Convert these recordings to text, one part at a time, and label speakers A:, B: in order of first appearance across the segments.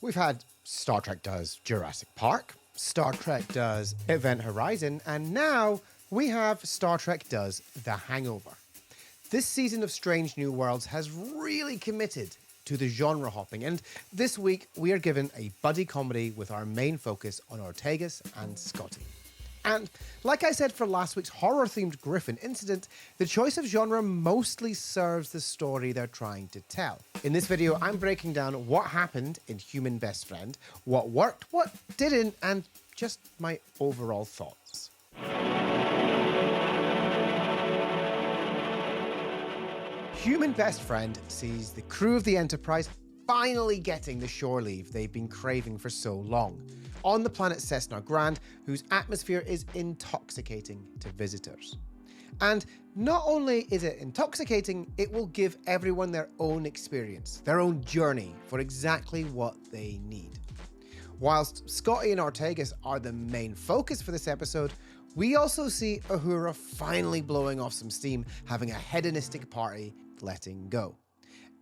A: We've had Star Trek Does Jurassic Park, Star Trek Does Event Horizon, and now we have Star Trek Does The Hangover. This season of Strange New Worlds has really committed to the genre hopping, and this week we are given a buddy comedy with our main focus on Ortegas and Scotty. And like I said for last week's horror-themed Griffin incident, the choice of genre mostly serves the story they're trying to tell. In this video, I'm breaking down what happened in Human Best Friend, what worked, what didn't, and just my overall thoughts. Human Best Friend sees the crew of the Enterprise finally getting the shore leave they've been craving for so long, on the planet Cessna Grand, whose atmosphere is intoxicating to visitors. And not only is it intoxicating, it will give everyone their own experience, their own journey for exactly what they need. Whilst Scotty and Ortegas are the main focus for this episode, we also see Uhura finally blowing off some steam, having a hedonistic party, letting go.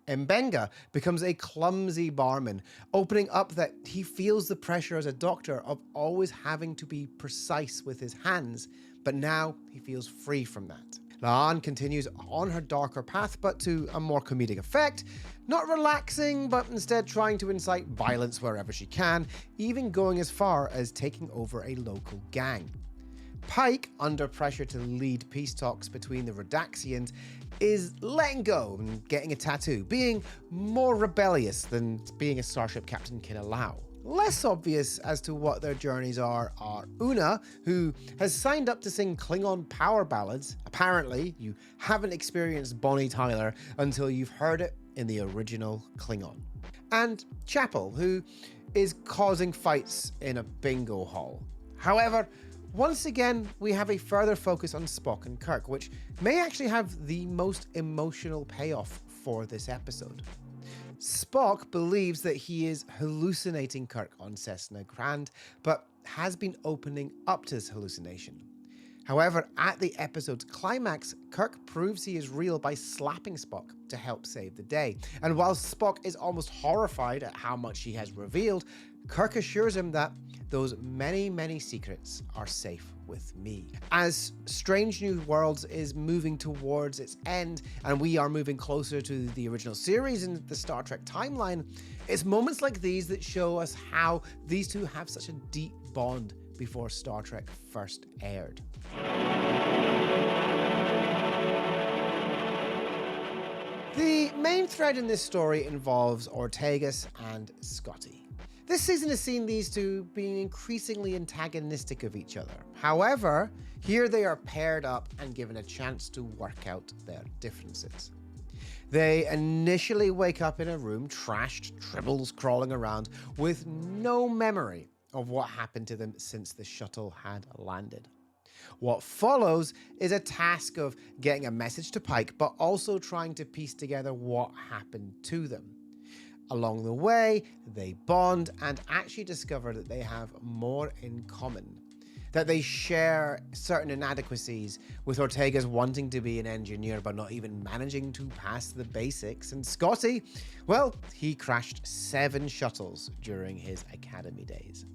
A: Mbenga becomes a clumsy barman, opening up that he feels the pressure as a doctor of always having to be precise with his hands, but now he feels free from that. Laan continues on her darker path, but to a more comedic effect, not relaxing, but instead trying to incite violence wherever she can, even going as far as taking over a local gang. Pike, under pressure to lead peace talks between the Redaxians, is letting go and getting a tattoo, being more rebellious than being a starship captain can allow. Less obvious as to what their journeys are Una, who has signed up to sing Klingon power ballads. Apparently, you haven't experienced Bonnie Tyler until you've heard it in the original Klingon. And Chapel, who is causing fights in a bingo hall. However, once again, we have a further focus on Spock and Kirk, which may actually have the most emotional payoff for this episode. Spock believes that he is hallucinating Kirk on Cessna Grand, but has been opening up to this hallucination. However, at the episode's climax, Kirk proves he is real by slapping Spock to help save the day. And while Spock is almost horrified at how much he has revealed, Kirk assures him that those many, many secrets are safe with me. As Strange New Worlds is moving towards its end, and we are moving closer to the original series in the Star Trek timeline, it's moments like these that show us how these two have such a deep bond before Star Trek first aired. The main thread in this story involves Ortegas and Scotty. This season has seen these two being increasingly antagonistic of each other. However, here they are paired up and given a chance to work out their differences. They initially wake up in a room trashed, tribbles crawling around, with no memory of what happened to them since the shuttle had landed. What follows is a task of getting a message to Pike, but also trying to piece together what happened to them. Along the way, they bond and actually discover that they have more in common. That they share certain inadequacies, with Ortegas wanting to be an engineer but not even managing to pass the basics. And Scotty, well, he crashed 7 shuttles during his academy days.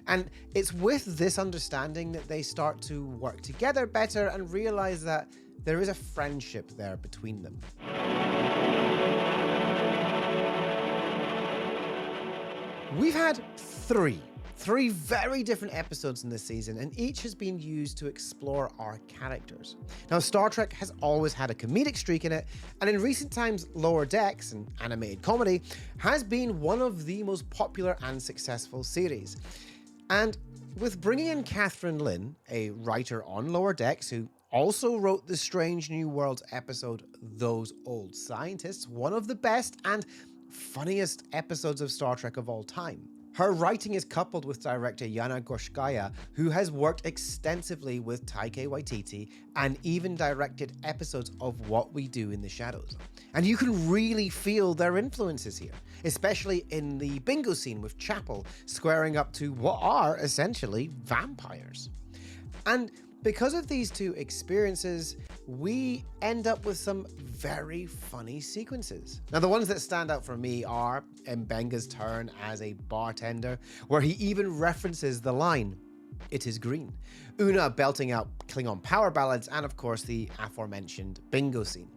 A: And it's with this understanding that they start to work together better and realize that there is a friendship there between them. We've had three very different episodes in this season, and each has been used to explore our characters. Now, Star Trek has always had a comedic streak in it, and in recent times, Lower Decks, an animated comedy, has been one of the most popular and successful series. And with bringing in Catherine Lin, a writer on Lower Decks who also wrote the Strange New Worlds episode Those Old Scientists, one of the best and funniest episodes of Star Trek of all time. Her writing is coupled with director Yana Gorskaya, who has worked extensively with Taika Waititi and even directed episodes of What We Do in the Shadows. And you can really feel their influences here, especially in the bingo scene with Chapel squaring up to what are essentially vampires. And Because of these two experiences, we end up with some very funny sequences. Now, the ones that stand out for me are Mbenga's turn as a bartender, where he even references the line, "It is green," Una belting out Klingon power ballads, and of course the aforementioned bingo scene.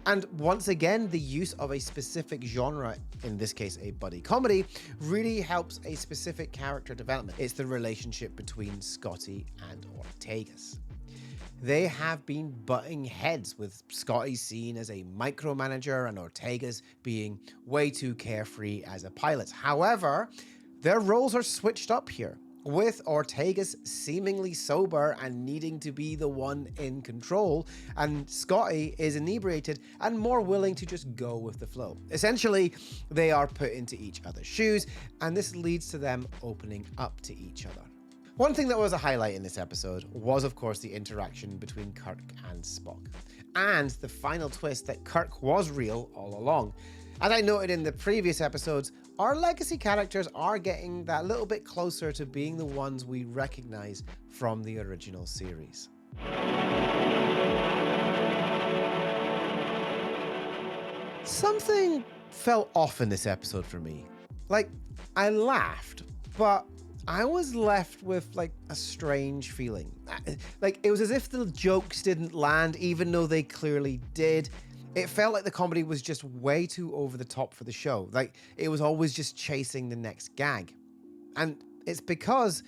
A: And once again, the use of a specific genre, in this case a buddy comedy, really helps a specific character development. It's the relationship between Scotty and Ortegas. They have been butting heads, with Scotty seen as a micromanager and Ortegas being way too carefree as a pilot. However, their roles are switched up here, with Ortegas seemingly sober and needing to be the one in control, and Scotty is inebriated and more willing to just go with the flow. Essentially, they are put into each other's shoes, and this leads to them opening up to each other. One thing that was a highlight in this episode was, of course, the interaction between Kirk and Spock, and the final twist that Kirk was real all along. As I noted in the previous episodes, our legacy characters are getting that little bit closer to being the ones we recognize from the original series. Something felt off in this episode for me. Like, I laughed, but I was left with a strange feeling. Like, it was as if the jokes didn't land, even though they clearly did. It felt like the comedy was just way too over the top for the show. Like, it was always just chasing the next gag. And it's because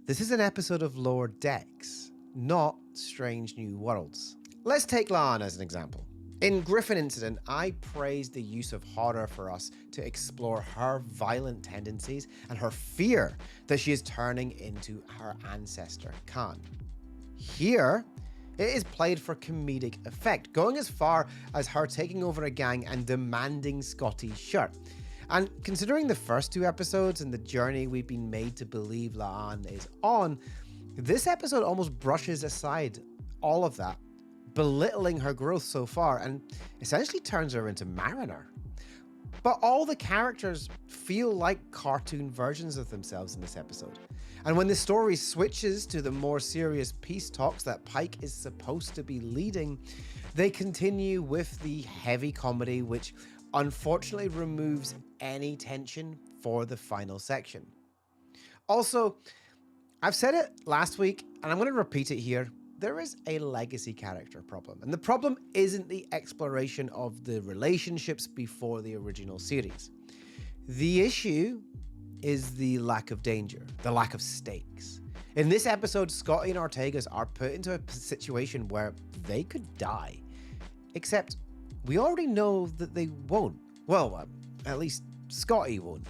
A: this is an episode of Lower Decks, not Strange New Worlds. Let's take La'an as an example. In Griffin Incident, I praised the use of horror for us to explore her violent tendencies and her fear that she is turning into her ancestor, Khan. Here, it is played for comedic effect, going as far as her taking over a gang and demanding Scotty's shirt. And considering the first two episodes and the journey we've been made to believe La'an is on, this episode almost brushes aside all of that, belittling her growth so far, and essentially turns her into Mariner. But all the characters feel like cartoon versions of themselves in this episode. And when the story switches to the more serious peace talks that Pike is supposed to be leading, they continue with the heavy comedy, which unfortunately removes any tension for the final section. Also, I've said it last week, and I'm going to repeat it here. There is a legacy character problem, and the problem isn't the exploration of the relationships before the original series. The issue is the lack of danger, the lack of stakes. In this episode, Scotty and Ortegas are put into a situation where they could die. Except, we already know that they won't. Well, at least Scotty won't.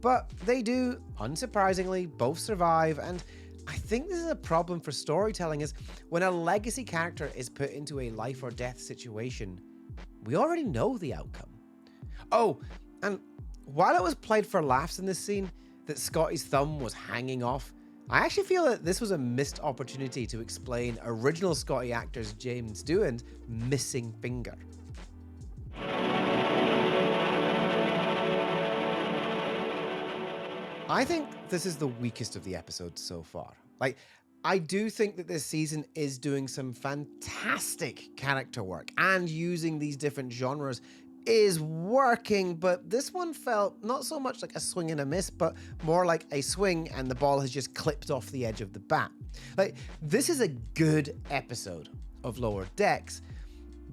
A: But they do, unsurprisingly, both survive, and I think this is a problem for storytelling, is when a legacy character is put into a life or death situation, we already know the outcome. Oh, and while it was played for laughs in this scene that Scotty's thumb was hanging off, I actually feel that this was a missed opportunity to explain original Scotty actors James Doohan's missing finger. I think this is the weakest of the episodes so far. I do think that this season is doing some fantastic character work, and using these different genres is working, but this one felt not so much like a swing and a miss, but more like a swing and the ball has just clipped off the edge of the bat. This is a good episode of Lower Decks,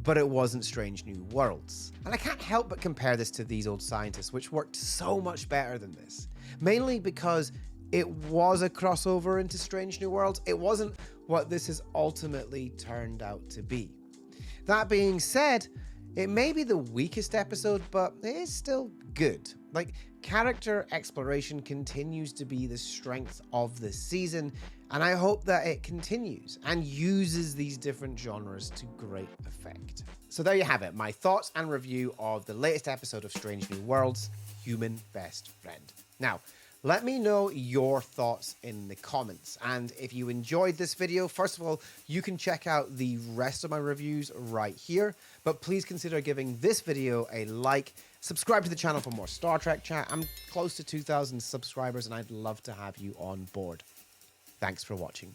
A: but it wasn't Strange New Worlds. And I can't help but compare this to These Old Scientists, which worked so much better than this. Mainly because it was a crossover into Strange New Worlds. It wasn't what this has ultimately turned out to be. That being said, it may be the weakest episode, but it is still good. Character exploration continues to be the strength of this season, and I hope that it continues and uses these different genres to great effect. So there you have it, my thoughts and review of the latest episode of Strange New Worlds, Human Best Friend. Now, let me know your thoughts in the comments. And if you enjoyed this video, first of all, you can check out the rest of my reviews right here. But please consider giving this video a like, subscribe to the channel for more Star Trek chat. I'm close to 2,000 subscribers and I'd love to have you on board. Thanks for watching.